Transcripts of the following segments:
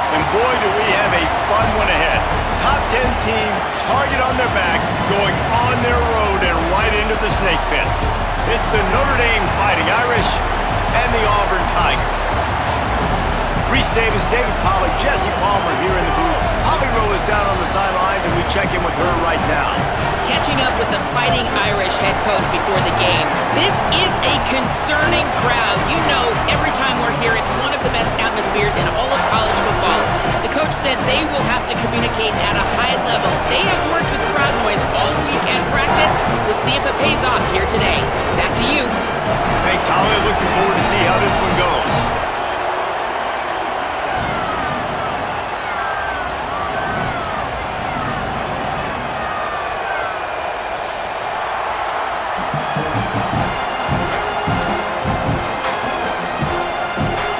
And boy, do we have a fun one ahead. Top 10 team, target on their back, going on their road and right into the snake pit. It's the Notre Dame Fighting Irish and the Auburn Tigers. Reese Davis, David Pollack, Jesse Palmer here in the booth. Holly Rowe is down on the sidelines, and we check in with her right now. Catching up with the Fighting Irish head coach before the game. This is a concerning crowd. You know, every time we're here, it's one of the best atmospheres in all of college football. The coach said they will have to communicate at a high level. They have worked with crowd noise all week and practice. We'll see if it pays off here today. Back to you. Thanks, Holly. Looking forward to see how this one goes.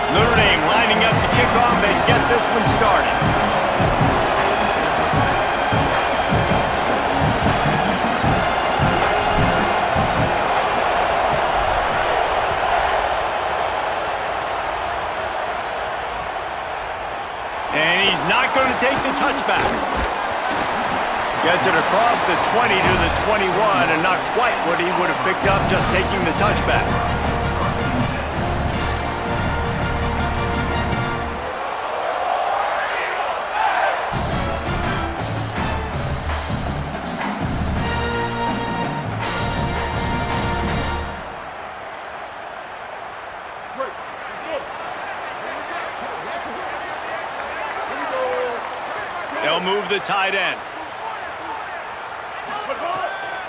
Notre Dame lining up to kick off and get this one started. And he's not going to take the touchback. Gets it across the 20 to the 21, and not quite what he would have picked up just taking the touchback. They'll move the tight end.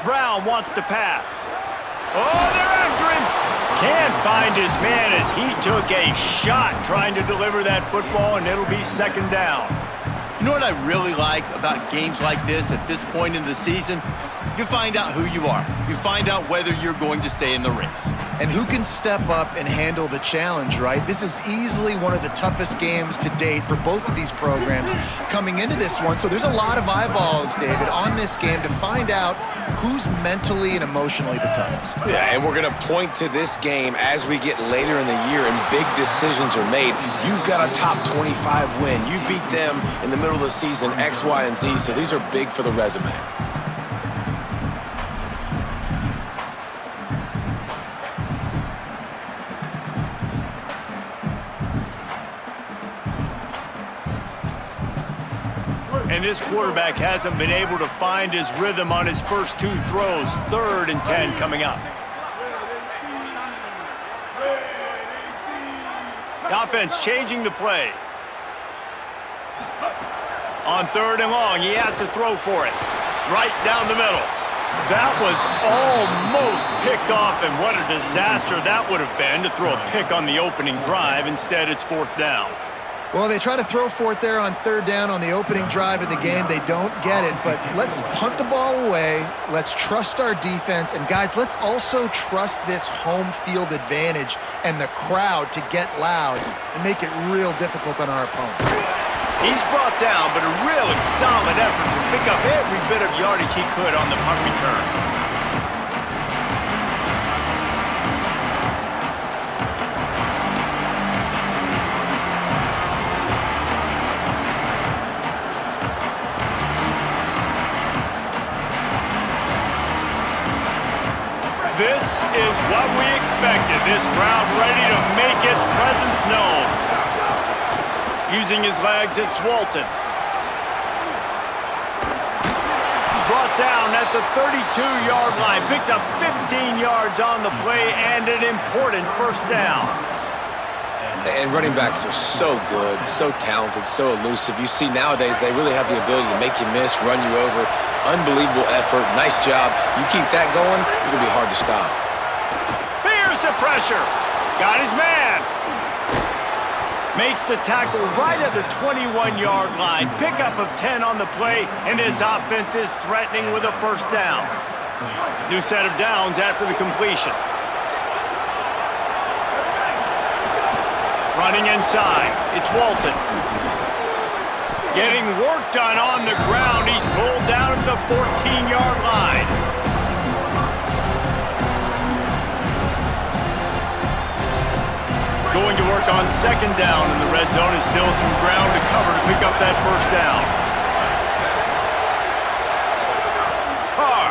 Brown wants to pass. Oh, they're after him. Can't find his man as he took a shot trying to deliver that football, and it'll be second down. You know what I really like about games like this at this point in the season? You find out who you are. You find out whether you're going to stay in the race. And who can step up and handle the challenge, right? This is easily one of the toughest games to date for both of these programs coming into this one. So there's a lot of eyeballs, David, on this game to find out who's mentally and emotionally the toughest. Yeah, and we're going to point to this game as we get later in the year and big decisions are made. You've got a top 25 win. You beat them in the middle of the season, X, Y, and Z, so these are big for the resume. And this quarterback hasn't been able to find his rhythm on his first two throws. 3rd and 10 coming up. The offense changing the play. On 3rd and long, he has to throw for it. Right down the middle. That was almost picked off, and what a disaster that would have been to throw a pick on the opening drive. Instead, it's 4th down. Well, they try to throw for it there on 3rd down on the opening drive of the game. They don't get it, but let's punt the ball away. Let's trust our defense. And, guys, let's also trust this home field advantage and the crowd to get loud and make it real difficult on our opponent. He's brought down, but a really solid effort to pick up every bit of yardage he could on the punt return. This is what we expected. This crowd ready to make its presence known. Using his legs, it's Walton. Brought down at the 32-yard line. Picks up 15 yards on the play and an important 1st down. And running backs are so good, so talented, so elusive. You see nowadays they really have the ability to make you miss, run you over. Unbelievable effort. Nice job. You keep that going, it's going to be hard to stop. Here's the pressure. Got his man. Makes the tackle right at the 21-yard line. Pickup of 10 on the play, and his offense is threatening with a 1st down. New set of downs after the completion. Running inside, it's Walton. Getting work done on the ground. He's pulled down at the 14-yard line. Going to work on second down in the red zone, and still some ground to cover to pick up that first down. Carr.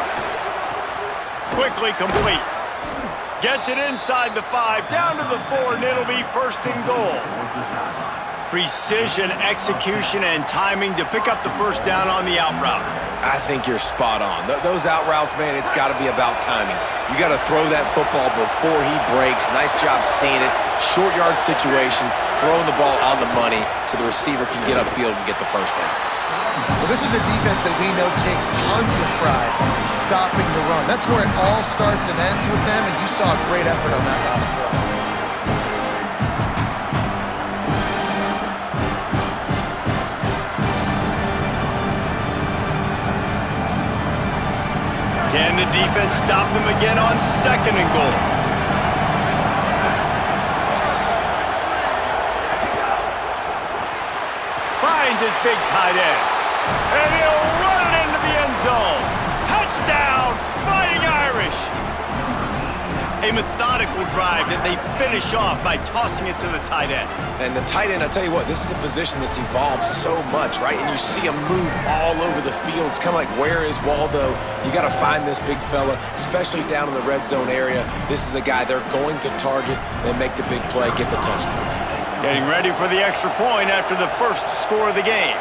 Quickly complete. Gets it inside the 5, down to the 4, and it'll be first and goal. Precision, execution, and timing to pick up the first down on the out route. I think you're spot on. Those out routes, man, it's got to be about timing. You got to throw that football before he breaks. Nice job seeing it. Short yard situation, throwing the ball on the money so the receiver can get upfield and get the first down. Well, this is a defense that we know takes tons of pride stopping the run. That's where it all starts and ends with them, and you saw a great effort on that last play. Can the defense stop them again on second and goal? Finds his big tight end. And he'll run it into the end zone. Touchdown, Fighting Irish. A methodical drive that they finish off by tossing it to the tight end. And the tight end, I tell you what, this is a position that's evolved so much, right? And you see him move all over the field. It's kind of like, where is Waldo? You got to find this big fella, especially down in the red zone area. This is the guy they're going to target and make the big play, get the touchdown. Getting ready for the extra point after the first score of the game.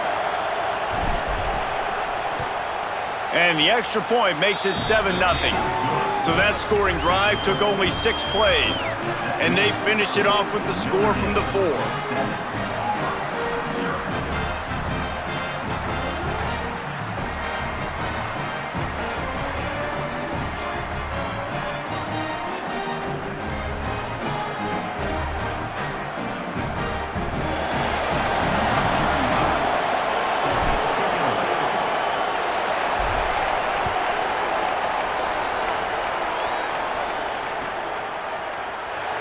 And the extra point makes it 7-0. So that scoring drive took only 6 plays. And they finished it off with the score from the 4.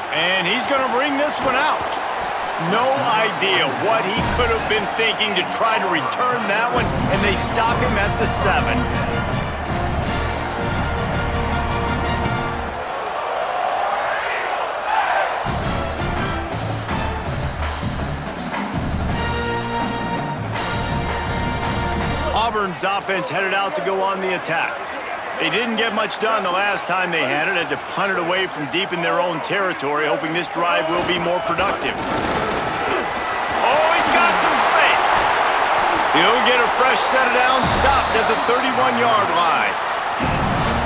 And he's going to bring this one out. No idea what he could have been thinking to try to return that one, and they stop him at the 7. Auburn's offense headed out to go on the attack. They didn't get much done the last time they had it. Had to punt it away from deep in their own territory, hoping this drive will be more productive. Oh, he's got some space. He'll get a fresh set of downs stopped at the 31-yard line.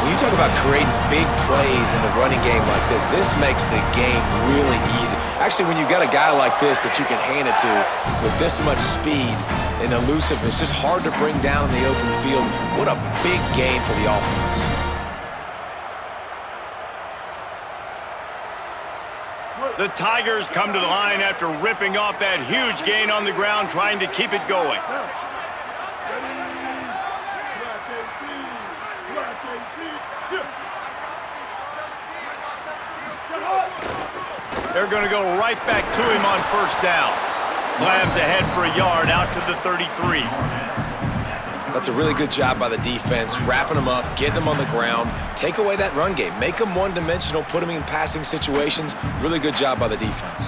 When you talk about creating big plays in the running game like this makes the game really easy. Actually, when you got a guy like this that you can hand it to with this much speed and elusiveness, just hard to bring down in the open field. What a big gain for the offense. The Tigers come to the line after ripping off that huge gain on the ground, trying to keep it going. They're going to go right back to him on first down. Slams ahead for a yard out to the 33. That's a really good job by the defense, wrapping them up, getting them on the ground, take away that run game, make them one-dimensional, put them in passing situations. Really good job by the defense.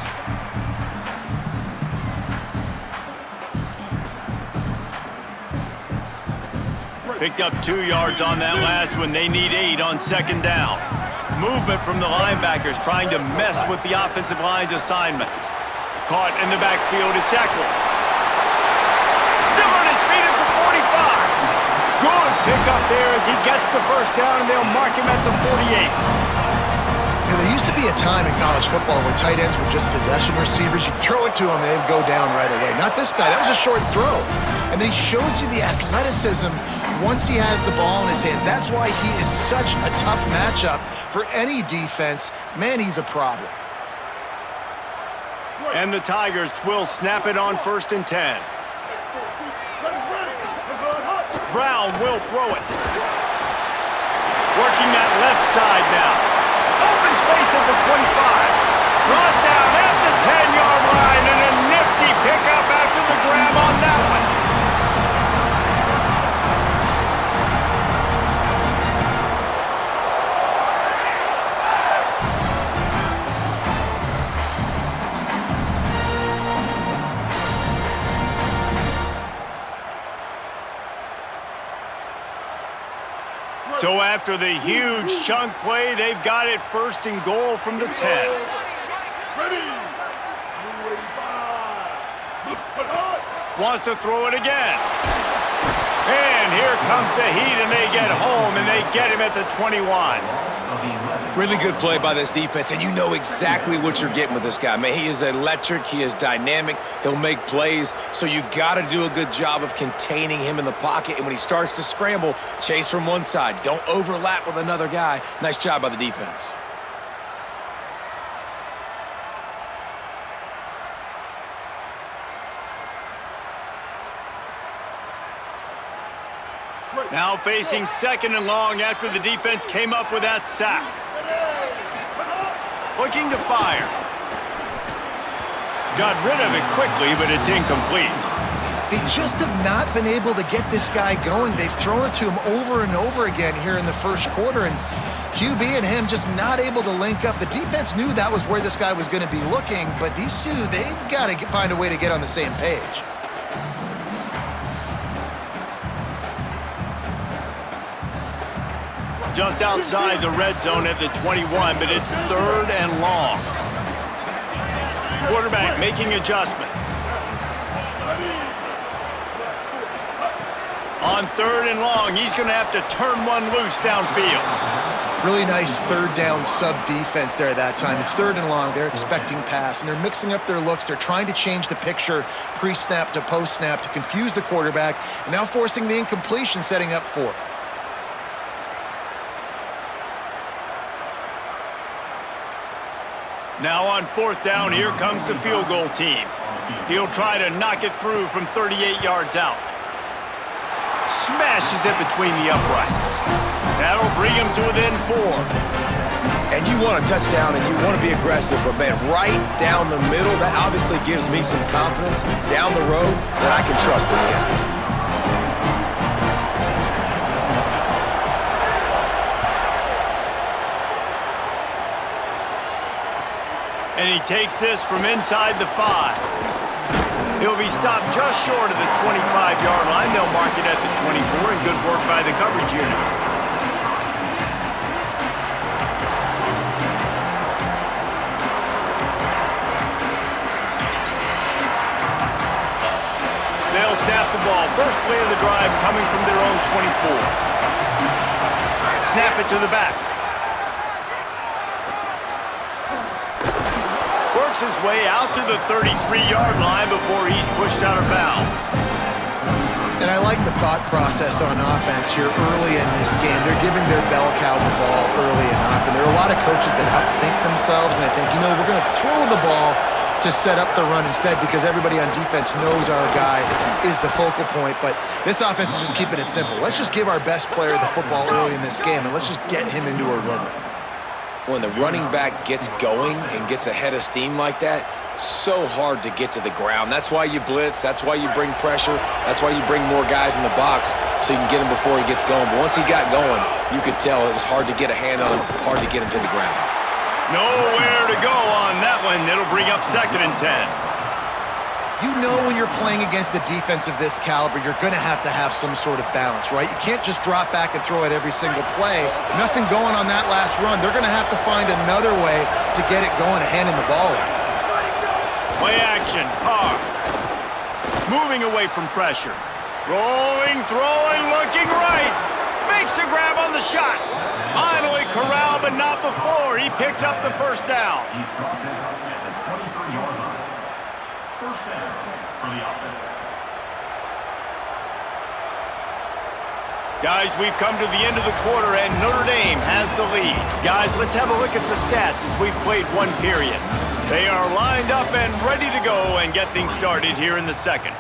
Picked up 2 yards on that last one. They need 8 on second down. Movement from the linebackers trying to mess with the offensive line's assignments. Caught in the backfield, it's Eccles. Still on his feet at the 45. Good pickup there as he gets the first down, and they'll mark him at the 48. You know, there used to be a time in college football where tight ends were just possession receivers. You'd throw it to them, and they'd go down right away. Not this guy. That was a short throw. And then he shows you the athleticism once he has the ball in his hands. That's why he is such a tough matchup for any defense. Man, he's a problem. And the Tigers will snap it on 1st and 10. Brown will throw it. Working that left side now. Open space at the 25. Brought down at the 10-yard line, and a nifty pickup after the grab on that one. So after the huge chunk play, they've got it first and goal from the 10. Wants to throw it again. And here comes the heat, and they get home, and they get him at the 21. Really good play by this defense, and you know exactly what you're getting with this guy. Man, he is electric. He is dynamic. He'll make plays, so you got to do a good job of containing him in the pocket. And when he starts to scramble, chase from one side. Don't overlap with another guy. Nice job by the defense. Now facing second and long after the defense came up with that sack. Looking to fire. Got rid of it quickly, but it's incomplete. They just have not been able to get this guy going. They've thrown it to him over and over again here in the first quarter, and QB and him just not able to link up. The defense knew that was where this guy was going to be looking, but these two, they've got to find a way to get on the same page. Just outside the red zone at the 21, but it's third and long. Quarterback making adjustments. On third and long, he's going to have to turn one loose downfield. Really nice third down sub defense there that time. It's third and long. They're expecting pass, and they're mixing up their looks. They're trying to change the picture pre-snap to post-snap to confuse the quarterback, and now forcing the incompletion, setting up fourth. Now on fourth down, here comes the field goal team. He'll try to knock it through from 38 yards out. Smashes it between the uprights. That'll bring him to within 4. And you want a touchdown and you want to be aggressive, but man, right down the middle, that obviously gives me some confidence down the road that I can trust this guy. And he takes this from inside the 5. He'll be stopped just short of the 25-yard line. They'll mark it at the 24, and good work by the coverage unit. They'll snap the ball. First play of the drive coming from their own 24. Snap it to the back. Works his way out to the 33-yard line before he's pushed out of bounds. And I like the thought process on offense here early in this game. They're giving their bell cow the ball early and often. There are a lot of coaches that outthink themselves, and I think, we're going to throw the ball to set up the run instead because everybody on defense knows our guy is the focal point. But this offense is just keeping it simple. Let's just give our best player the football early in this game, and let's just get him into a rhythm. When the running back gets going and gets ahead of steam like that, so hard to get to the ground. That's why you blitz. That's why you bring pressure. That's why you bring more guys in the box so you can get him before he gets going. But once he got going, you could tell it was hard to get a hand on him, hard to get him to the ground. Nowhere to go on that one. It'll bring up second and 10. You know when you're playing against a defense of this caliber, you're going to have some sort of balance, right? You can't just drop back and throw it every single play. Nothing going on that last run. They're going to have to find another way to get it going and handing the ball off. Play action, Carr. Moving away from pressure. Rolling, throwing, looking right. Makes a grab on the shot. Finally corralled, but not before. He picked up the first down. Guys, we've come to the end of the quarter, and Notre Dame has the lead. Guys, let's have a look at the stats as we've played one period. They are lined up and ready to go and get things started here in the second.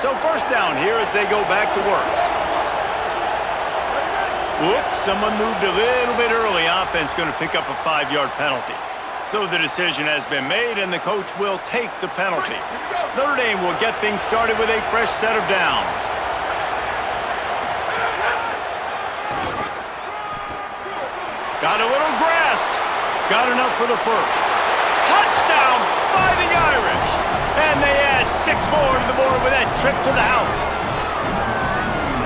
So first down here as they go back to work. Whoops, someone moved a little bit early. Offense going to pick up a 5-yard penalty. So the decision has been made, and the coach will take the penalty. Notre Dame will get things started with a fresh set of downs. Got a little grass. Got enough for the first. Touchdown, Fighting Irish. And they add 6 more to the board with that trip to the house.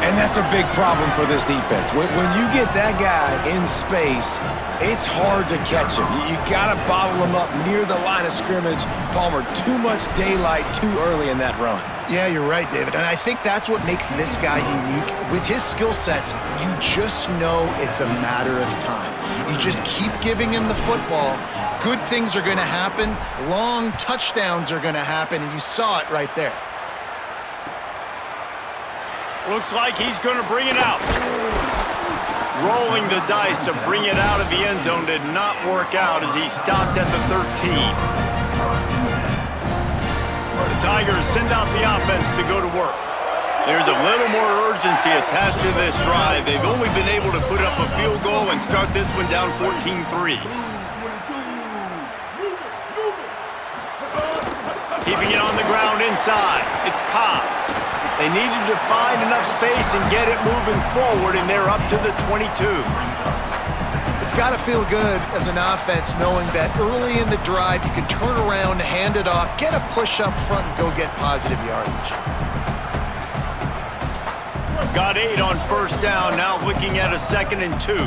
And that's a big problem for this defense. When you get that guy in space, it's hard to catch him. You got to bottle him up near the line of scrimmage. Palmer, too much daylight too early in that run. Yeah, you're right, David. And I think that's what makes this guy unique. With his skill sets, you just know it's a matter of time. You just keep giving him the football. Good things are going to happen. Long touchdowns are going to happen. And you saw it right there. Looks like he's going to bring it out. Rolling the dice to bring it out of the end zone did not work out as he stopped at the 13. The Tigers send out the offense to go to work. There's a little more urgency attached to this drive. They've only been able to put up a field goal and start this one down 14-3. Keeping it on the ground inside. It's Cobb. They needed to find enough space and get it moving forward, and they're up to the 22. It's got to feel good as an offense knowing that early in the drive you can turn around, hand it off, get a push up front, and go get positive yardage. Got 8 on first down, now looking at a 2nd and 2.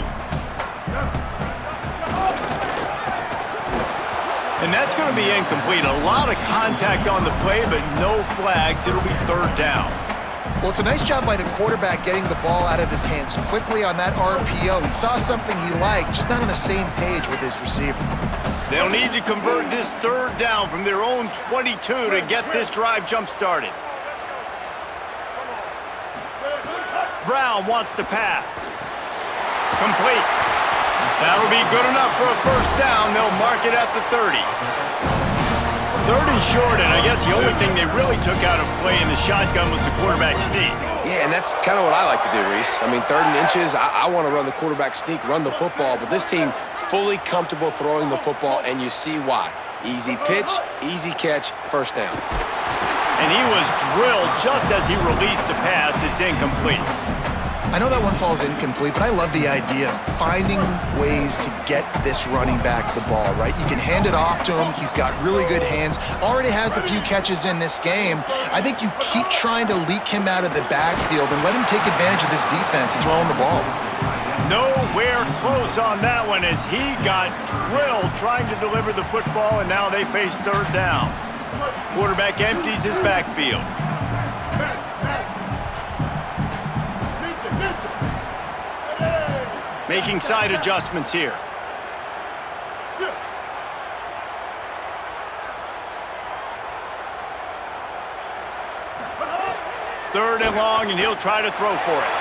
And that's going to be incomplete. A lot of contact on the play, but no flags. It'll be 3rd down. Well, it's a nice job by the quarterback getting the ball out of his hands quickly on that RPO. He saw something he liked, just not on the same page with his receiver. They'll need to convert this 3rd down from their own 22 to get this drive jump-started. Brown wants to pass. Complete. That'll be good enough for a 1st down. They'll mark it at the 30. 3rd and short, and I guess the only thing they really took out of play in the shotgun was the quarterback sneak. Yeah, and that's kind of what I like to do, Reese. I mean, 3rd and inches, I want to run the quarterback sneak, run the football, but this team fully comfortable throwing the football, and you see why. Easy pitch, easy catch, 1st down. And he was drilled just as he released the pass. It's incomplete. I know that one falls incomplete, but I love the idea of finding ways to get this running back the ball, right? You can hand it off to him. He's got really good hands. Already has a few catches in this game. I think you keep trying to leak him out of the backfield and let him take advantage of this defense throwing the ball. Nowhere close on that one as he got drilled trying to deliver the football, and now they face 3rd down. Quarterback empties his backfield. Making side adjustments here. Third and long, and he'll try to throw for it.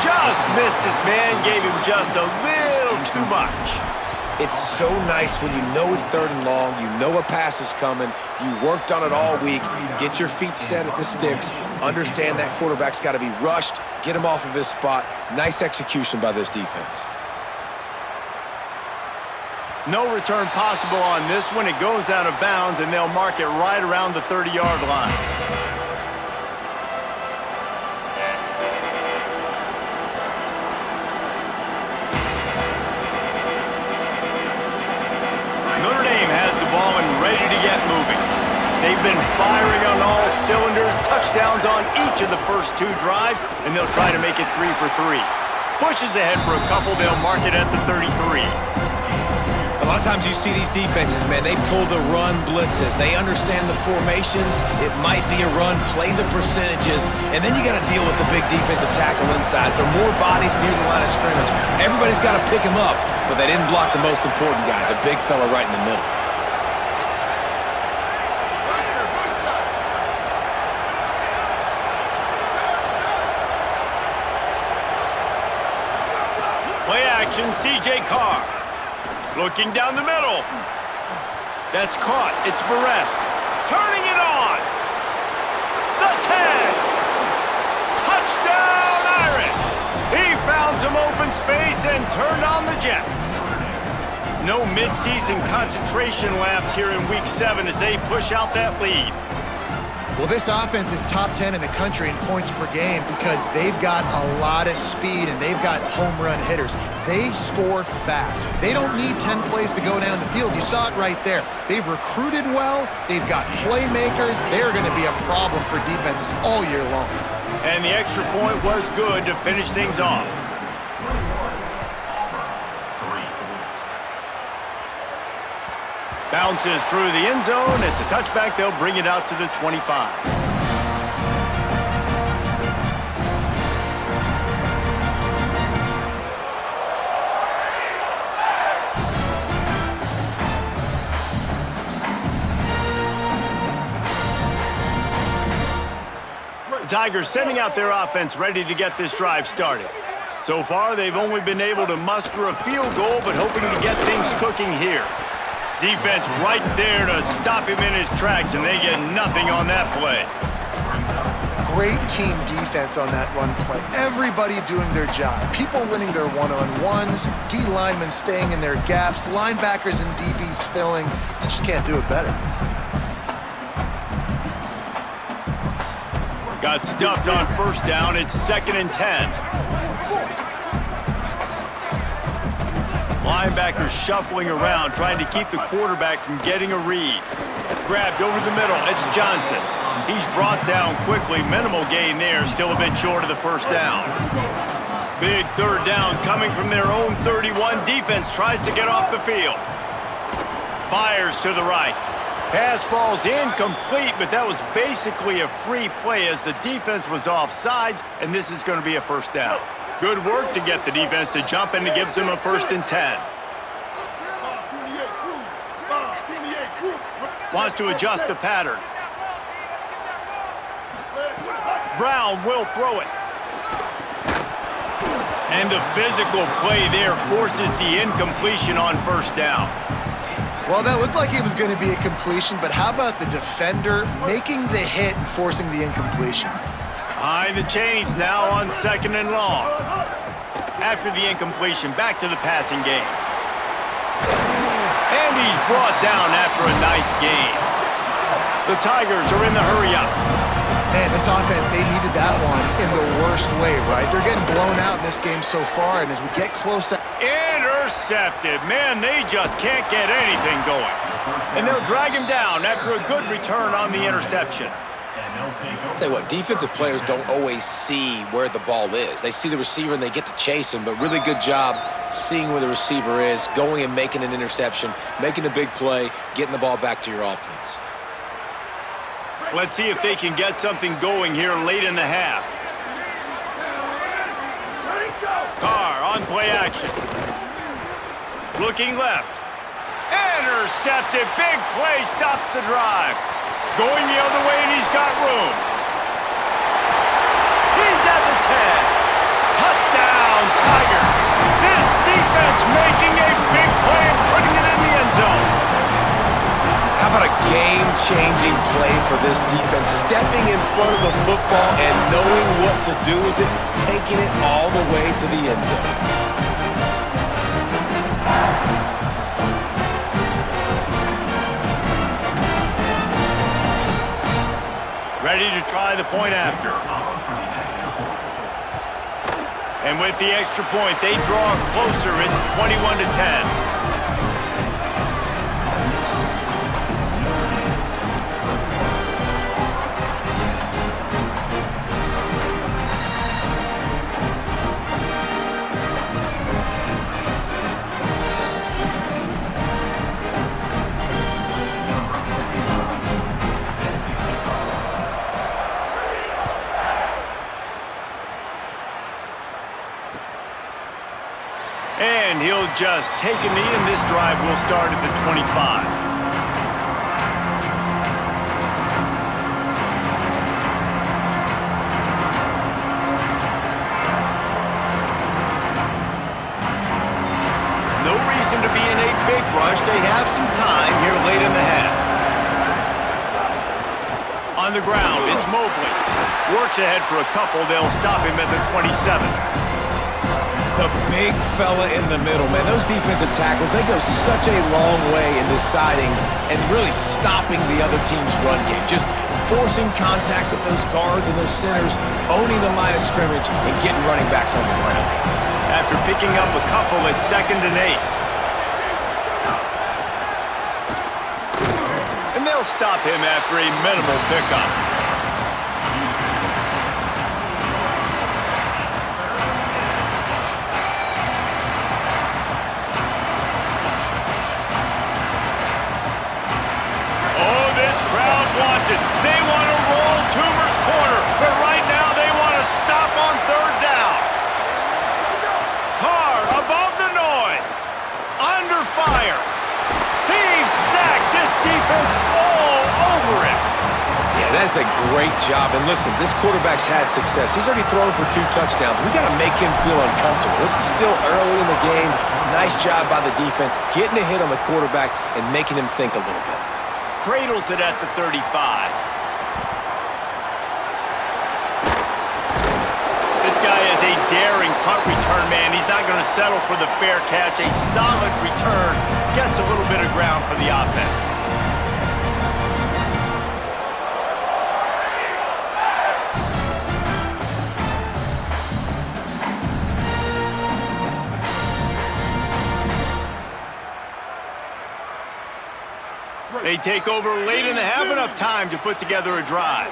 Just missed his man, gave him just a little too much. It's so nice when you know it's 3rd and long, you know a pass is coming, you worked on it all week, get your feet set at the sticks, understand that quarterback's got to be rushed, get him off of his spot. Nice execution by this defense. No return possible on this one. It goes out of bounds, and they'll mark it right around the 30-yard line. Notre Dame has the ball and ready to get moving. They've been firing on all cylinders, touchdowns on each of the first 2 drives, and they'll try to make it 3 for 3. Pushes ahead for a couple, they'll mark it at the 33. A lot of times you see these defenses, man, they pull the run blitzes. They understand the formations. It might be a run, play the percentages, and then you got to deal with the big defensive tackle inside. So more bodies near the line of scrimmage. Everybody's got to pick him up, but they didn't block the most important guy, the big fella right in the middle. Play action, C.J. Carr. Looking down the middle. That's caught. It's Barres. Turning it on. The 10. Touchdown, Irish. He found some open space and turned on the Jets. No midseason concentration laps here in Week 7 as they push out that lead. Well, this offense is top 10 in the country in points per game because they've got a lot of speed and they've got home run hitters. They score fast. They don't need 10 plays to go down the field. You saw it right there. They've recruited well. They've got playmakers. They're going to be a problem for defenses all year long. And the extra point was good to finish things off. Bounces through the end zone. It's a touchback. They'll bring it out to the 25. The Tigers sending out their offense ready to get this drive started. So far, they've only been able to muster a field goal, but hoping to get things cooking here. Defense right there to stop him in his tracks, and they get nothing on that play. Great team defense on that run play. Everybody doing their job. People winning their one-on-ones, D linemen staying in their gaps, linebackers and DBs filling. You just can't do it better. Got stuffed on first down. It's 2nd and 10. Linebackers shuffling around, trying to keep the quarterback from getting a read. Grabbed over the middle. It's Johnson. He's brought down quickly. Minimal gain there. Still a bit short of the first down. Big third down coming from their own 31. Defense tries to get off the field. Fires to the right. Pass falls incomplete, but that was basically a free play as the defense was offsides, and this is going to be a first down. Good work to get the defense to jump, and it gives them a 1st and 10. Wants to adjust the pattern. Brown will throw it. And the physical play there forces the incompletion on first down. Well, that looked like it was going to be a completion, but how about the defender making the hit and forcing the incompletion? Behind the chains now on 2nd and long. After the incompletion, back to the passing game. And he's brought down after a nice gain. The Tigers are in the hurry-up. Man, this offense, they needed that one in the worst way, right? They're getting blown out in this game so far, and as we get close to... Intercepted. Man, they just can't get anything going. And they'll drag him down after a good return on the interception. I'll tell you what, defensive players don't always see where the ball is. They see the receiver and they get to chase him, but really good job seeing where the receiver is, going and making an interception, making a big play, getting the ball back to your offense. Let's see if they can get something going here late in the half. Carr on play action. Looking left. Intercepted. Big play stops the drive. Going the other way, and he's got room. He's at the 10. Touchdown, Tigers. This defense making a big play and putting it in the end zone. How about a game-changing play for this defense? Stepping in front of the football and knowing what to do with it, taking it all the way to the end zone. Ready to try the point after. And with the extra point, they draw closer. It's 21-10. And he'll just take a knee, and this drive will start at the 25. No reason to be in a big rush. They have some time here late in the half. On the ground, it's Mobley. Works ahead for a couple. They'll stop him at the 27. The big fella in the middle, man. Those defensive tackles, they go such a long way in deciding and really stopping the other team's run game. Just forcing contact with those guards and those centers, owning the line of scrimmage, and getting running backs on the ground. After picking up a couple at 2nd and 8. And they'll stop him after a minimal pickup. They want to roll Toomer's corner, but right now they want to stop on 3rd down. Carr above the noise, under fire. He's sacked. This defense all over him. Yeah, that's a great job. And listen, this quarterback's had success. He's already thrown for 2 touchdowns. We got to make him feel uncomfortable. This is still early in the game. Nice job by the defense, getting a hit on the quarterback and making him think a little bit. Cradles it at the 35. This guy is a daring punt return man. He's not going to settle for the fair catch. A solid return gets a little bit of ground for the offense. They take over late and have enough time to put together a drive.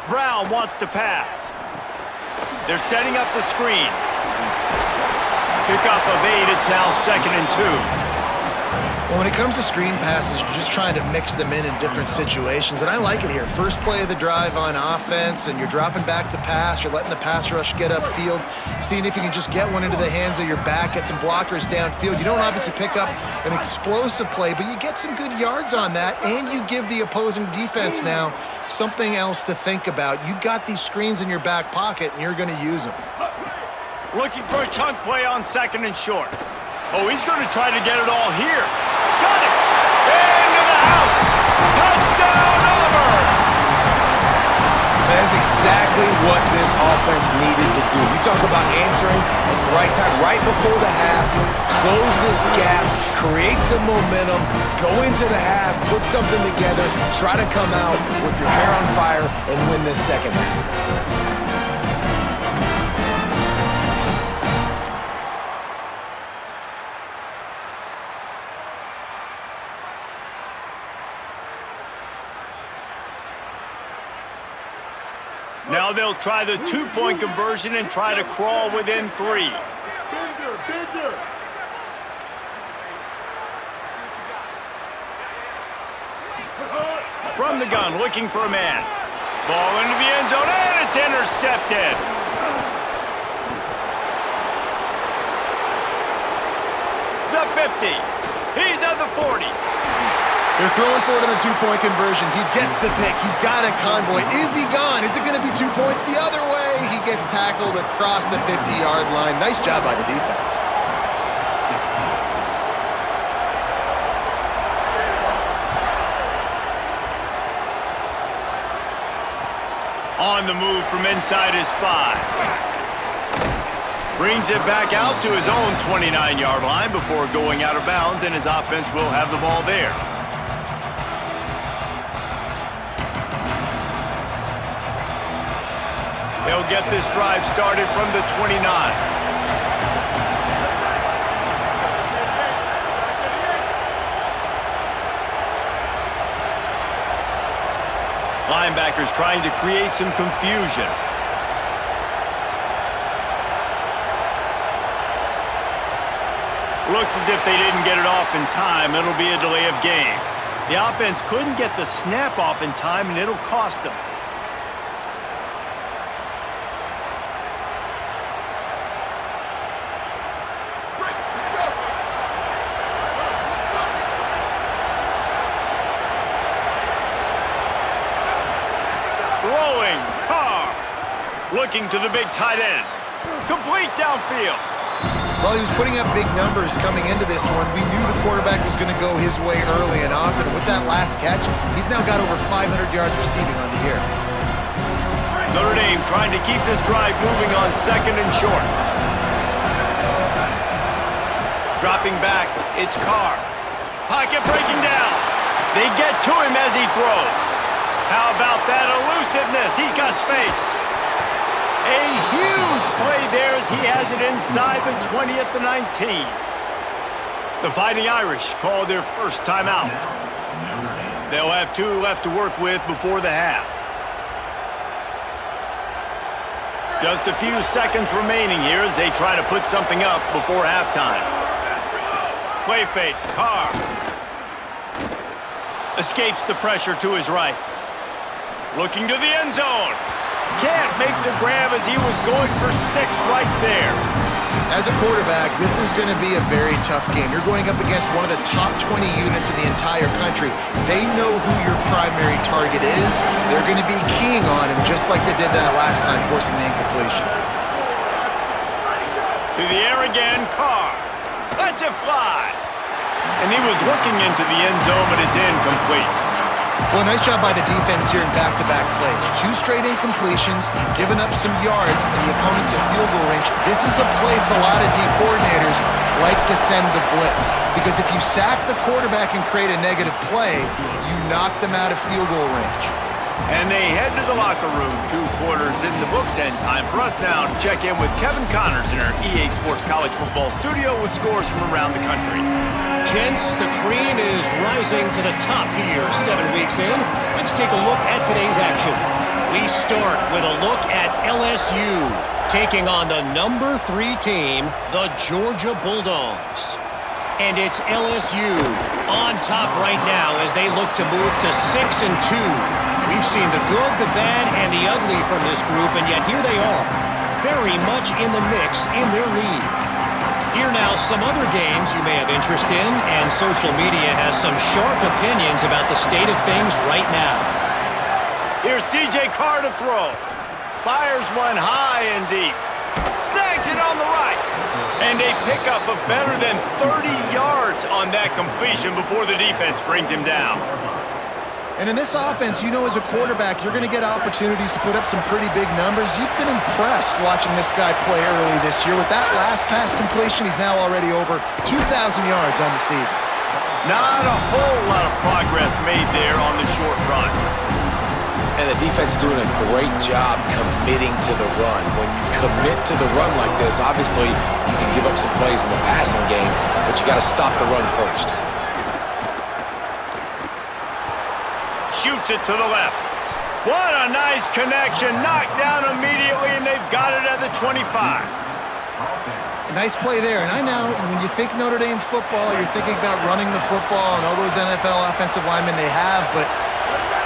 Brown wants to pass. They're setting up the screen. Pickup of 8. It's now 2nd and 2. Well, when it comes to screen passes, you're just trying to mix them in different situations, and I like it here. First play of the drive on offense, and you're dropping back to pass. You're letting the pass rush get upfield, seeing if you can just get one into the hands of your back, get some blockers downfield. You don't obviously pick up an explosive play, but you get some good yards on that, and you give the opposing defense now something else to think about. You've got these screens in your back pocket, and you're going to use them. Looking for a chunk play on 2nd and short. Oh, he's going to try to get it all here. Got it! Into the house! Touchdown, Auburn! That's exactly what this offense needed to do. You talk about answering at the right time, right before the half, close this gap, create some momentum, go into the half, put something together, try to come out with your hair on fire and win this second half. Now they'll try the 2-point conversion and try to crawl within 3. From the gun, looking for a man. Ball into the end zone, and it's intercepted. The 50. He's at the 40. They're throwing for it on the 2-point conversion. He gets the pick. He's got a convoy. Is he gone? Is it going to be 2 points the other way? He gets tackled across the 50-yard line. Nice job by the defense. On the move from inside his 5. Brings it back out to his own 29-yard line before going out of bounds, and his offense will have the ball there. They'll get this drive started from the 29. Linebackers trying to create some confusion. Looks as if they didn't get it off in time. It'll be a delay of game. The offense couldn't get the snap off in time, and it'll cost them. Throwing, Carr. Looking to the big tight end. Complete downfield. Well, he was putting up big numbers coming into this one. We knew the quarterback was going to go his way early and often. With that last catch, he's now got over 500 yards receiving on the year. Notre Dame trying to keep this drive moving on 2nd and short. Dropping back, it's Carr. Pocket breaking down. They get to him as he throws. How about that elusiveness? He's got space. A huge play there as he has it inside the 20 at the 19. The Fighting Irish call their first timeout. They'll have 2 left to work with before the half. Just a few seconds remaining here as they try to put something up before halftime. Play fake, Carr. Escapes the pressure to his right. Looking to the end zone. Can't make the grab as he was going for 6 right there. As a quarterback, this is going to be a very tough game. You're going up against one of the top 20 units in the entire country. They know who your primary target is. They're going to be keying on him just like they did that last time, forcing the incompletion. To the air again, Carr. Lets it fly. And he was looking into the end zone, but it's incomplete. Well, nice job by the defense here in back-to-back plays. 2 straight incompletions, giving up some yards, and the opponent's at field goal range. This is a place a lot of D coordinators like to send the blitz, because if you sack the quarterback and create a negative play, you knock them out of field goal range. And they head to the locker room. 2 quarters in the books, and time for us now to check in with Kevin Connors in our EA Sports College Football studio with scores from around the country. Gents, the cream is rising to the top here 7 weeks in. Let's take a look at today's action. We start with a look at LSU taking on the number 3 team, the Georgia Bulldogs. And it's LSU on top right now as they look to move to 6-2. We've seen the good, the bad, and the ugly from this group, and yet here they are, very much in the mix in their lead. Here now, some other games you may have interest in, and social media has some sharp opinions about the state of things right now. Here's C.J. Carr to throw. Fires one high and deep. Snags it on the right. And a pickup of better than 30 yards on that completion before the defense brings him down. And in this offense, you know as a quarterback, you're going to get opportunities to put up some pretty big numbers. You've been impressed watching this guy play early this year. With that last pass completion, he's now already over 2,000 yards on the season. Not a whole lot of progress made there on the short run. And the defense doing a great job committing to the run. When you commit to the run like this, obviously you can give up some plays in the passing game, but you got to stop the run first. Shoots it to the left. What a nice connection. Knocked down immediately, and they've got it at the 25. A nice play there. And I know when you think Notre Dame football, you're thinking about running the football and all those NFL offensive linemen they have, but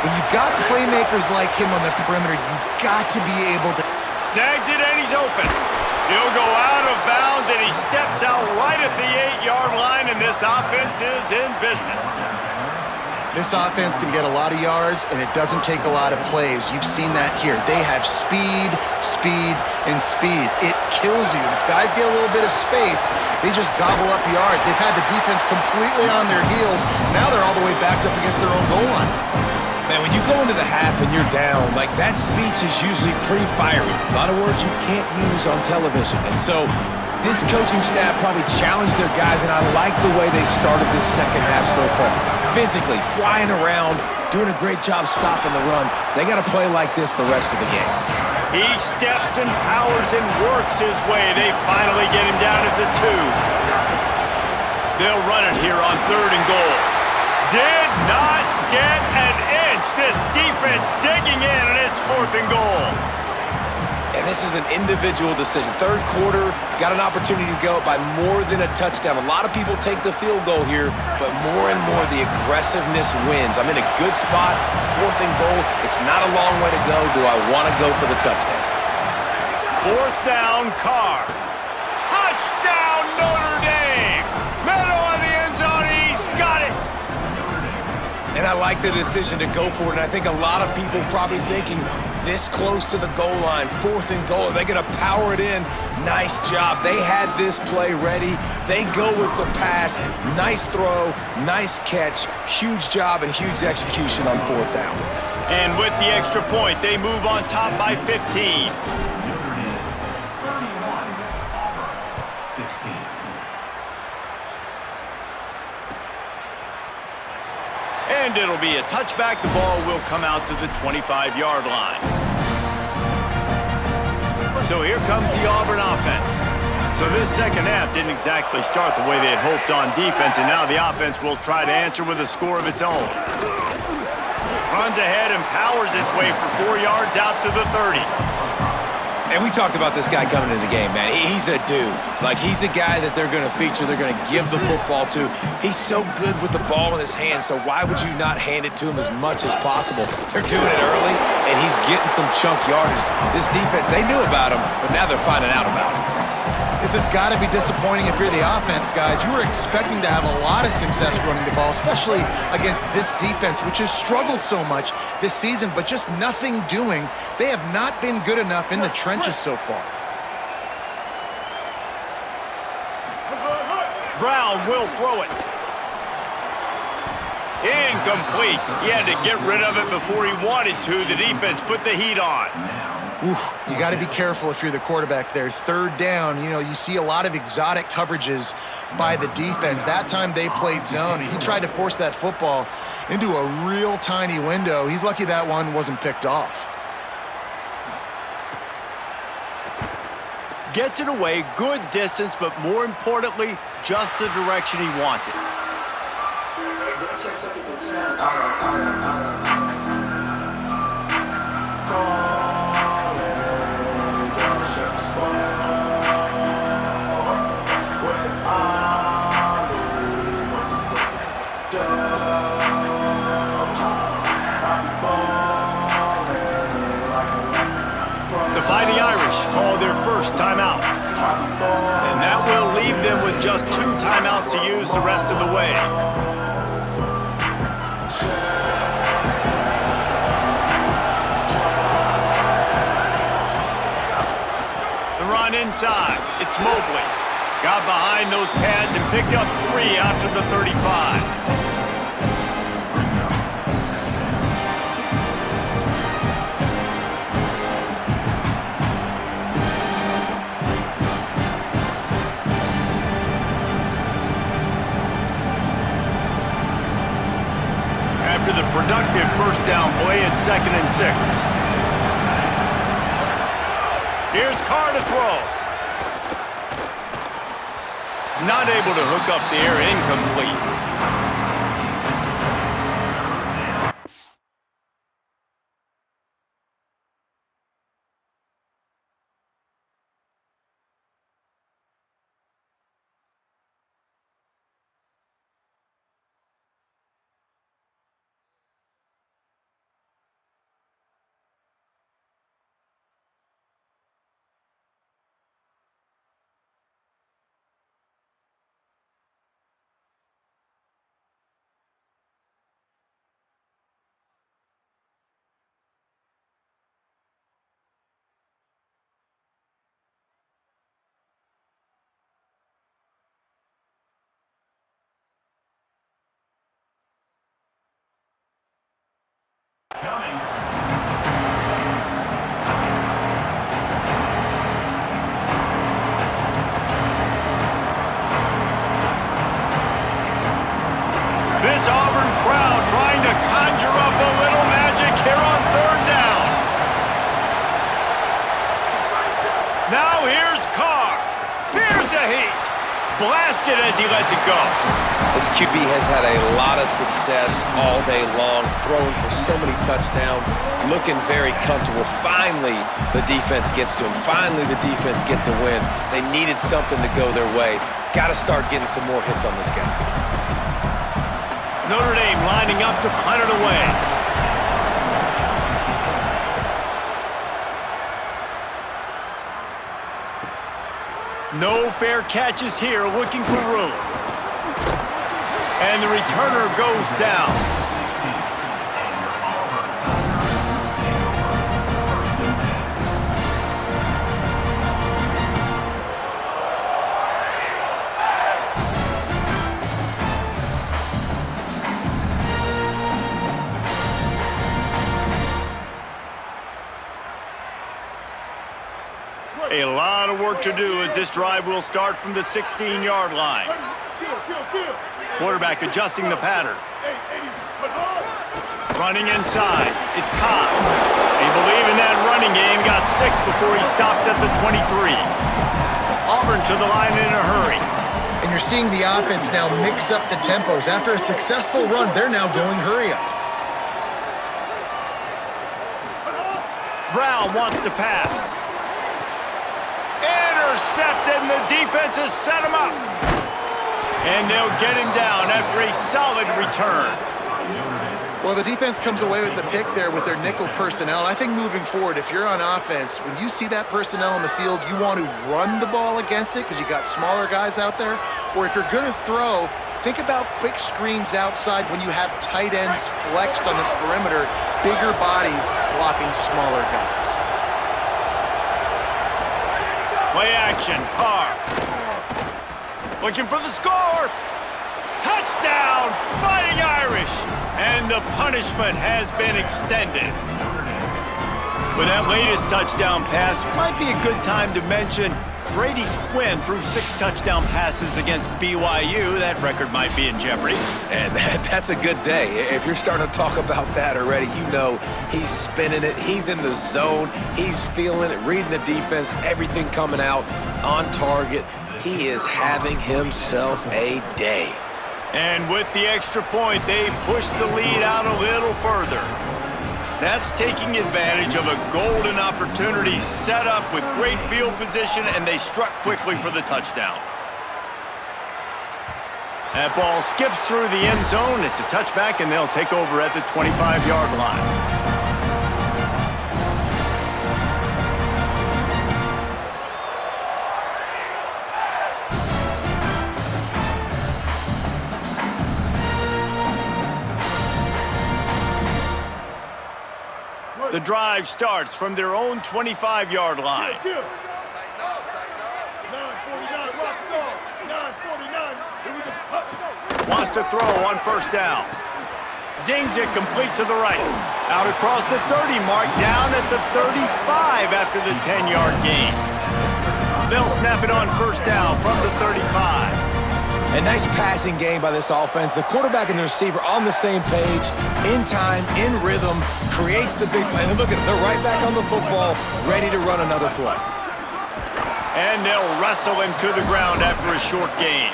when you've got playmakers like him on the perimeter, you've got to be able to... Snags it, and he's open. He'll go out of bounds, and he steps out right at the 8-yard line, and this offense is in business. This offense can get a lot of yards, and it doesn't take a lot of plays. You've seen that here. They have speed, speed, and speed. It kills you. If guys get a little bit of space, they just gobble up yards. They've had the defense completely on their heels. Now they're all the way backed up against their own goal line. Man, when you go into the half and you're down, like that speech is usually pretty fiery. A lot of words you can't use on television. And so this coaching staff probably challenged their guys, and I like the way they started this second half so far. Physically, flying around, doing a great job stopping the run. They got to play like this the rest of the game. He steps and powers and works his way. They finally get him down at the 2. They'll run it here on 3rd and goal. Did not get an inch. This defense digging in, and it's 4th and goal. And this is an individual decision. 3rd quarter, got an opportunity to go by more than a touchdown. A lot of people take the field goal here, but more and more the aggressiveness wins. I'm in a good spot, 4th and goal. It's not a long way to go. Do I want to go for the touchdown? 4th down, Carr. Touchdown, Notre Dame. Middle of the end zone, he's got it. And I like the decision to go for it, and I think a lot of people probably thinking this close to the goal line, 4th and goal, are they going to power it in? Nice job. They had this play ready. They go with the pass. Nice throw, nice catch, huge job and huge execution on 4th down. And with the extra point, they move on top by 15. And it'll be a touchback. The ball will come out to the 25-yard line. So here comes the Auburn offense. So this second half didn't exactly start the way they had hoped on defense, and now the offense will try to answer with a score of its own. Runs ahead and powers its way for 4 yards out to the 30. And we talked about this guy coming into the game, man. He's a dude. Like, he's a guy that they're going to feature, they're going to give the football to. He's so good with the ball in his hands, so why would you not hand it to him as much as possible? They're doing it early, and he's getting some chunk yardage. This defense, they knew about him, but now they're finding out about him. This has got to be disappointing if you're the offense, guys. You were expecting to have a lot of success running the ball, especially against this defense, which has struggled so much this season, but just nothing doing. They have not been good enough in the trenches so far. Brown will throw it. Incomplete. He had to get rid of it before he wanted to. The defense put the heat on. Oof, you got to be careful if you're the quarterback there. 3rd down, you see a lot of exotic coverages by the defense. That time they played zone, and he tried to force that football into a real tiny window. He's lucky that one wasn't picked off. Gets it away, good distance, but more importantly, just the direction he wanted. Fighting Irish call their first timeout. And that will leave them with just 2 timeouts to use the rest of the way. The run inside. It's Mobley. Got behind those pads and picked up 3 out to the 35. After the productive first down play, it's 2nd and 6. Here's Carr to throw. Not able to hook up the air, incomplete. This Auburn crowd trying to conjure up a little magic here on 3rd down. Now here's Carr. Here's a heat. Blasted as he lets it go. This QB has had a lot of success all day long, throwing for so many touchdowns, looking very comfortable. Finally, the defense gets to him. Finally, the defense gets a win. They needed something to go their way. Got to start getting some more hits on this guy. Notre Dame lining up to punt it away. No fair catches here, looking for room. And the returner goes down. work to do as this drive will start from the 16-yard line. Quarterback adjusting the pattern. Running inside. It's Cobb. They believe in that running game. Got 6 before he stopped at the 23. Auburn to the line in a hurry. And you're seeing the offense now mix up the tempos. After a successful run, they're now going hurry up. Brown wants to pass. Intercepted, and the defense has set him up. And they'll get him down after a solid return. Well, the defense comes away with the pick there with their nickel personnel. I think moving forward, if you're on offense, when you see that personnel on the field, you want to run the ball against it because you got smaller guys out there. Or if you're going to throw, think about quick screens outside when you have tight ends flexed on the perimeter, bigger bodies blocking smaller guys. Play action, Carr. Looking for the score. Touchdown, Fighting Irish. And the punishment has been extended. With that latest touchdown pass, might be a good time to mention Brady Quinn threw 6 touchdown passes against BYU. That record might be in jeopardy. And that's a good day. If you're starting to talk about that already, you know he's spinning it. He's in the zone. He's feeling it, reading the defense, everything coming out on target. He is having himself a day. And with the extra point, they push the lead out a little further. That's taking advantage of a golden opportunity set up with great field position, and they struck quickly for the touchdown. That ball skips through the end zone. It's a touchback, and they'll take over at the 25-yard line. The drive starts from their own 25-yard line. Wants to throw on first down. Zings it complete to the right. Out across the 30 mark, down at the 35 after the 10-yard gain. They'll snap it on first down from the 35. A nice passing game by this offense. The quarterback and the receiver on the same page, in time, in rhythm, creates the big play. And look at them, they're right back on the football, ready to run another play. And they'll wrestle him to the ground after a short gain.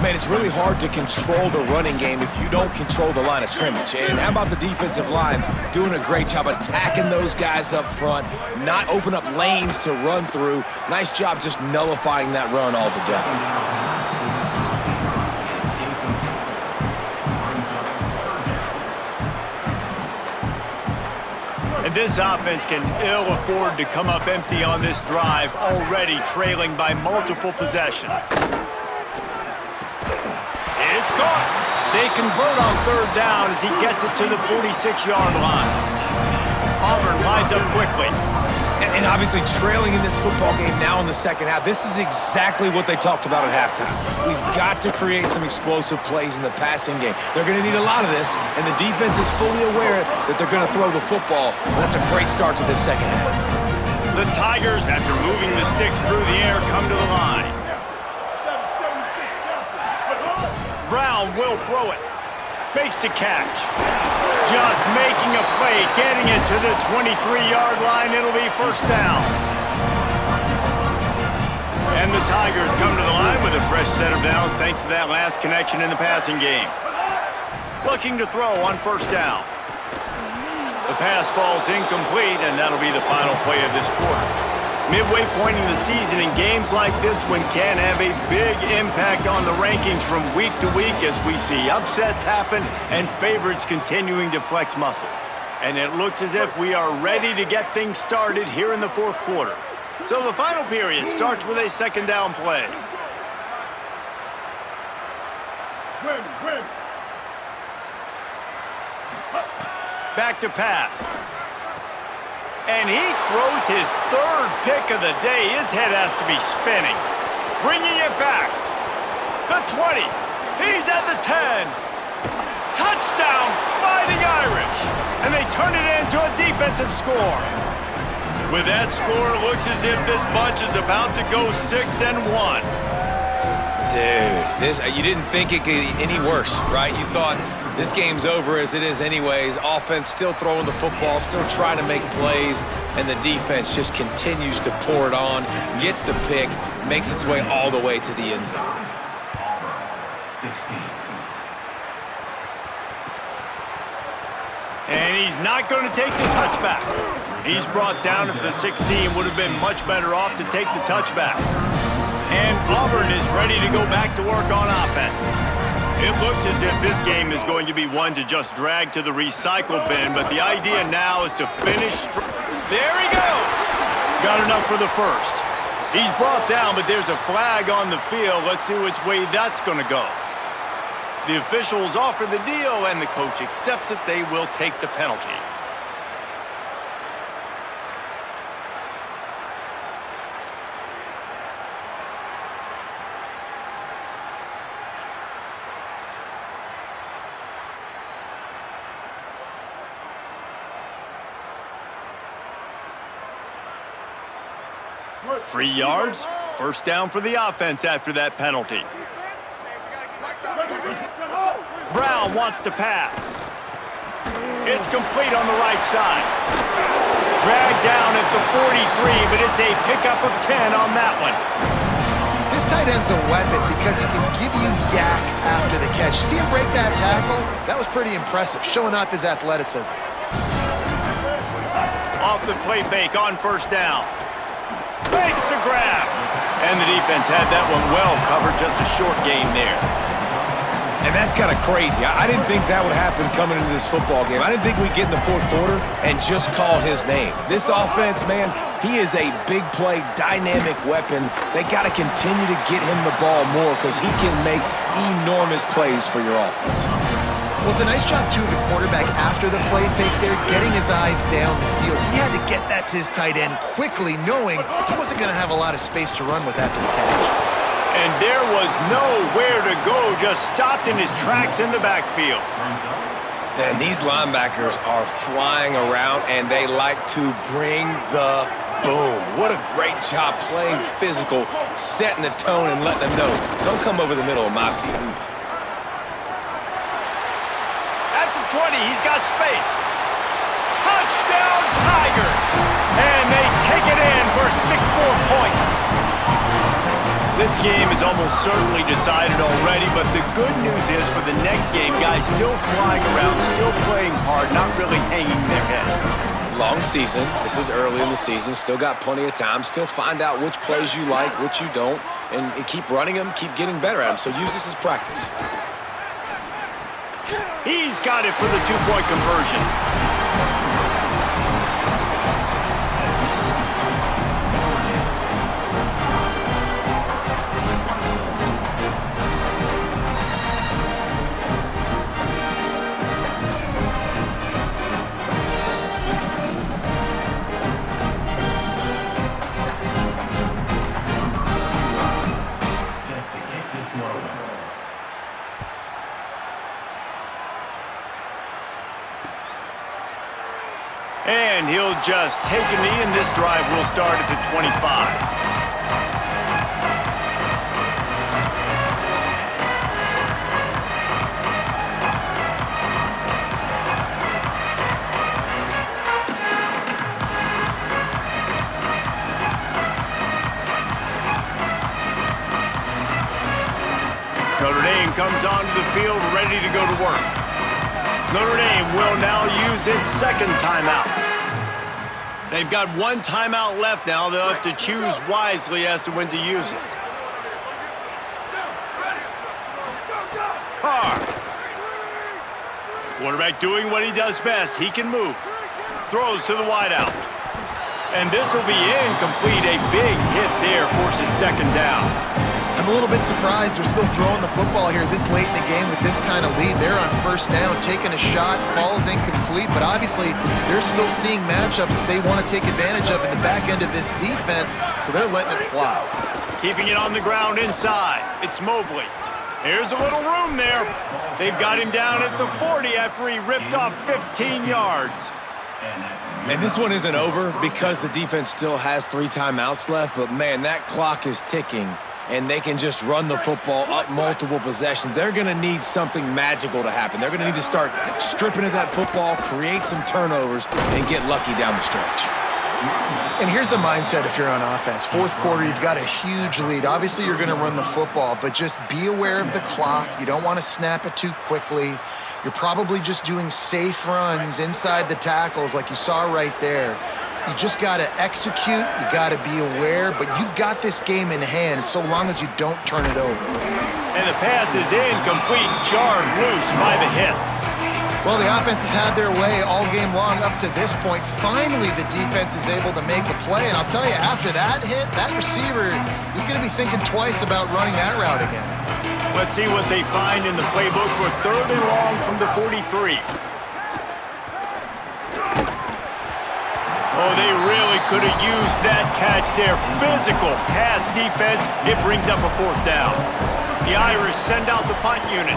Man, it's really hard to control the running game if you don't control the line of scrimmage. And how about the defensive line doing a great job attacking those guys up front, not open up lanes to run through. Nice job just nullifying that run altogether. And this offense can ill afford to come up empty on this drive, already trailing by multiple possessions. It's caught. They convert on third down as he gets it to the 46-yard line. Auburn lines up quickly. And obviously trailing in this football game now in the second half. This is exactly what they talked about at halftime. We've got to create some explosive plays in the passing game. They're going to need a lot of this, and the defense is fully aware that they're going to throw the football. That's a great start to this second half. The Tigers, after moving the sticks through the air, come to the line. Brown will throw it. Makes the catch. Just making a play, getting it to the 23-yard line. It'll be first down. And the Tigers come to the line with a fresh set of downs thanks to that last connection in the passing game. Looking to throw on first down. The pass falls incomplete, and that'll be the final play of this quarter. Midway point in the season, in games like this one can have a big impact on the rankings from week to week as we see upsets happen and favorites continuing to flex muscle. And it looks as if we are ready to get things started here in the fourth quarter. So the final period starts with a second down play. Back to pass. And he throws his third pick of the day. His head has to be spinning. Bringing it back. The 20. He's at the 10. Touchdown, Fighting Irish. And they turn it into a defensive score. With that score, it looks as if this bunch is about to go 6-1. Dude, you didn't think it could get any worse, right? You thought this game's over as it is anyways. Offense still throwing the football, still trying to make plays, and the defense just continues to pour it on, gets the pick, makes its way all the way to the end zone. And he's not going to take the touchback. He's brought down at the 16. Would have been much better off to take the touchback. And Auburn is ready to go back to work on offense. It looks as if this game is going to be one to just drag to the recycle bin, but the idea now is to finish strong. There he goes! Got enough for the first. He's brought down, but there's a flag on the field. Let's see which way that's going to go. The officials offer the deal, and the coach accepts it. They will take the penalty. Free yards, first down for the offense after that penalty. Brown wants to pass. It's complete on the right side. Dragged down at the 43, but it's a pickup of 10 on that one. This tight end's a weapon because he can give you yak after the catch. See him break that tackle? That was pretty impressive, showing off his athleticism. Off the play fake on first down. Makes the grab. And the defense had that one well covered, just a short gain there. And that's kind of crazy. I didn't think that would happen coming into this football game. I didn't think we'd get in the fourth quarter and just call his name. This offense, man, he is a big play, dynamic weapon. They got to continue to get him the ball more because he can make enormous plays for your offense. Well, it's a nice job, too, of the quarterback after the play fake there, getting his eyes down the field. He had to get that to his tight end quickly, knowing he wasn't going to have a lot of space to run with after the catch. And there was nowhere to go, just stopped in his tracks in the backfield. And these linebackers are flying around, and they like to bring the boom. What a great job playing physical, setting the tone and letting them know, don't come over the middle of my field. At the 20, he's got space. Touchdown, Tigers! And they take it in for 6 more points. This game is almost certainly decided already, but the good news is for the next game, guys still flying around, still playing hard, not really hanging their heads. Long season. This is early in the season. Still got plenty of time. Still find out which plays you like, which you don't, and keep running them, keep getting better at them. So use this as practice. He's got it for the 2-point conversion. And he'll just take a knee, and this drive will start at the 25. Notre Dame comes onto the field ready to go to work. Notre Dame will now use its second timeout. They've got 1 timeout left now. They'll have to choose wisely as to when to use it. Carr. Quarterback doing what he does best. He can move. Throws to the wideout. And this will be incomplete. A big hit there forces second down. I'm a little bit surprised they're still throwing the football here this late in the game with this kind of lead. They're on first down, taking a shot, falls incomplete, but obviously they're still seeing matchups that they want to take advantage of in the back end of this defense, so they're letting it fly. Keeping it on the ground inside. It's Mobley. Here's a little room there. They've got him down at the 40 after he ripped off 15 yards. And this one isn't over because the defense still has 3 timeouts left, but man, that clock is ticking, and they can just run the football up multiple possessions. They're going to need something magical to happen. They're going to need to start stripping at that football, create some turnovers, and get lucky down the stretch. And here's the mindset if you're on offense. Fourth quarter, you've got a huge lead. Obviously, you're going to run the football, but just be aware of the clock. You don't want to snap it too quickly. You're probably just doing safe runs inside the tackles like you saw right there. You just got to execute. You got to be aware, but you've got this game in hand so long as you don't turn it over. And the pass is incomplete, jarred loose by the hip. Well, the offense has had their way all game long up to this point. Finally, the defense is able to make a play. And I'll tell you, after that hit, that receiver is going to be thinking twice about running that route again. Let's see what they find in the playbook for 3rd and long from the 43. Oh, they really could have used that catch there. Physical pass defense. It brings up a 4th down. The Irish send out the punt unit.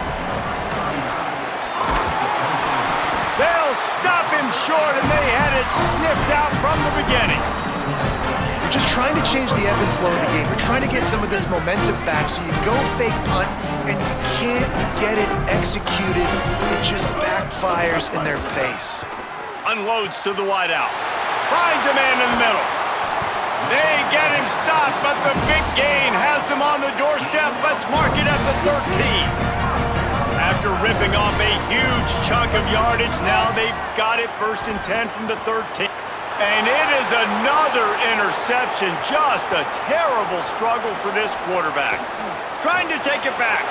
They'll stop him short, and they had it sniffed out from the beginning. You're just trying to change the ebb and flow of the game. You're trying to get some of this momentum back, so you go fake punt, and you can't get it executed. It just backfires in their face. Unloads to the wideout. Finds a man in the middle. They get him stopped, but the big gain has them on the doorstep. Let's mark it at the 13. After ripping off a huge chunk of yardage, now they've got it 1st and 10 from the 13. And it is another interception. Just a terrible struggle for this quarterback. Trying to take it back.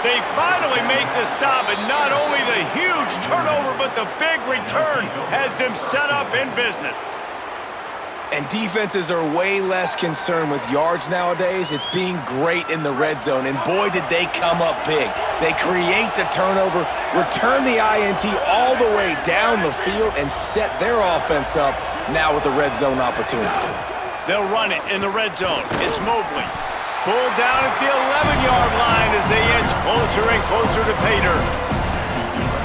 They finally make the stop, and not only the huge turnover, but the big return has them set up in business. And defenses are way less concerned with yards nowadays. It's being great in the red zone, and boy, did they come up big. They create the turnover, return the INT all the way down the field, and set their offense up now with the red zone opportunity. They'll run it in the red zone. It's Mobley. Pulled down at the 11-yard line as they inch closer and closer to pay dirt.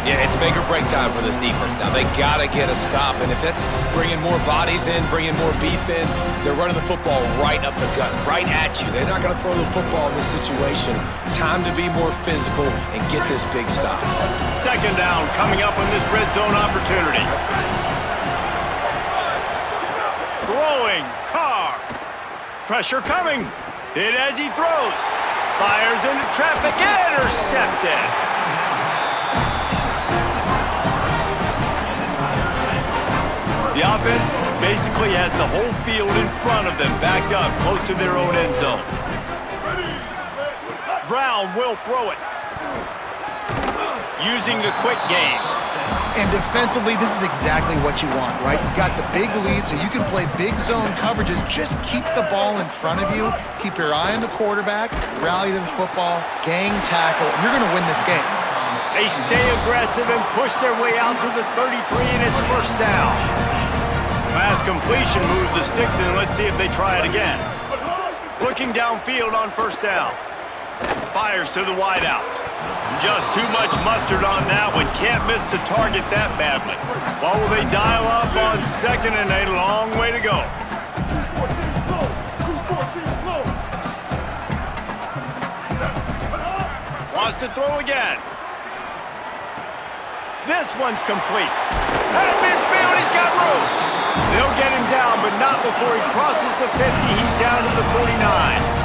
Yeah, it's make or break time for this defense now. They got to get a stop, and if that's bringing more bodies in, bringing more beef in, they're running the football right up the gut, right at you. They're not going to throw the football in this situation. Time to be more physical and get this big stop. 2nd down coming up on this red zone opportunity. Throwing, Carr. Pressure coming. Hit as he throws. Fires into traffic, intercepted. The offense basically has the whole field in front of them, backed up close to their own end zone. Brown will throw it. Using the quick game. And defensively, this is exactly what you want, right? You got the big lead, so you can play big zone coverages. Just keep the ball in front of you. Keep your eye on the quarterback. Rally to the football. Gang tackle. And you're going to win this game. They stay aggressive and push their way out to the 33, and it's 1st down. Last completion moved the sticks in. Let's see if they try it again. Looking downfield on 1st down. Fires to the wideout. Just too much mustard on that one. Can't miss the target that badly. What will they dial up on 2nd and a long way to go? Wants to throw again. This one's complete. At midfield, he's got room. They'll get him down, but not before he crosses the 50. He's down to the 49.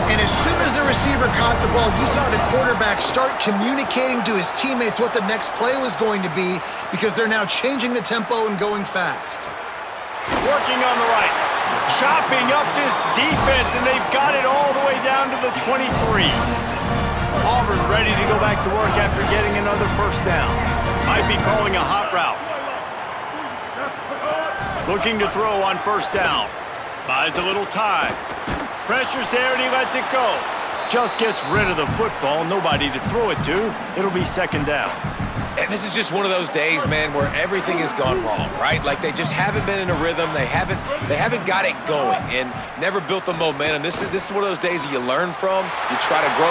And as soon as the receiver caught the ball, you saw the quarterback start communicating to his teammates what the next play was going to be, because they're now changing the tempo and going fast. Working on the right. Chopping up this defense, and they've got it all the way down to the 23. Auburn ready to go back to work after getting another 1st down. Might be calling a hot route. Looking to throw on 1st down. Buys a little time. Pressure's there and he lets it go. Just gets rid of the football. Nobody to throw it to. It'll be 2nd down. And this is just one of those days, man, where everything has gone wrong, right? Like they just haven't been in a rhythm. They haven't got it going and never built the momentum. This is one of those days that you learn from. You try to grow.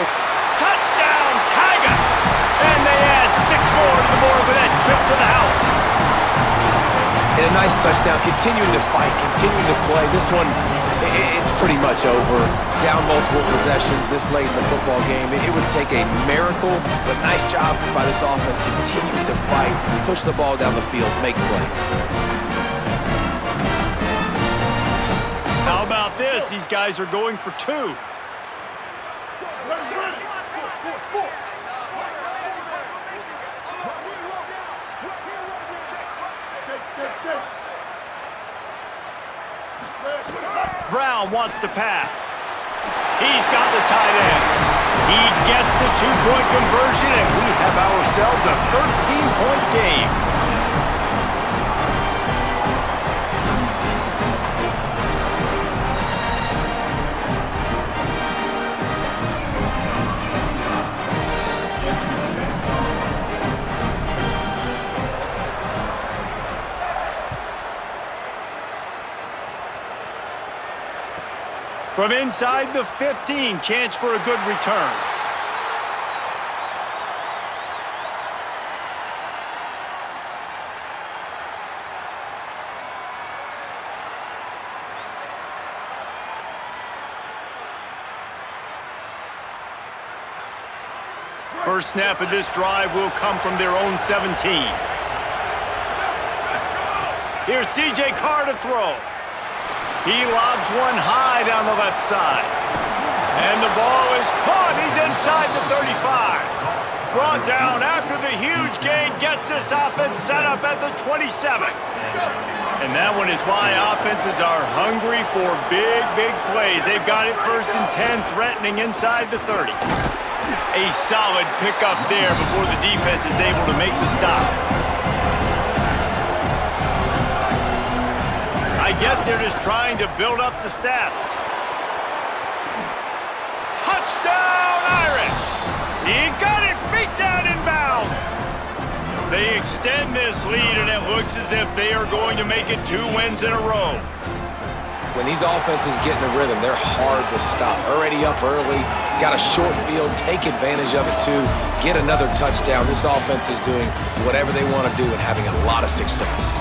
Touchdown, Tigers! And they looking more for that trip to the house. And a nice touchdown, continuing to fight, continuing to play. This one, it's pretty much over. Down multiple possessions this late in the football game. It would take a miracle, but nice job by this offense continuing to fight, push the ball down the field, make plays. How about this? These guys are going for two. Brown wants to pass. He's got the tight end. He gets the two-point conversion, and we have ourselves a 13-point game. From inside the 15, chance for a good return. First snap of this drive will come from their own 17. Here's C.J. Carr to throw. He lobs one high down the left side. And the ball is caught. He's inside the 35. Brought down after the huge gain gets this offense set up at the 27. And that one is why offenses are hungry for big, big plays. They've got it 1st and 10, threatening inside the 30. A solid pickup there before the defense is able to make the stop. I guess they're just trying to build up the stats. Touchdown, Irish! He got it, beat down in bounds. They extend this lead, and it looks as if they are going to make it 2 wins in a row. When these offenses get in a rhythm, they're hard to stop. Already up early, got a short field, take advantage of it too, get another touchdown. This offense is doing whatever they want to do and having a lot of success.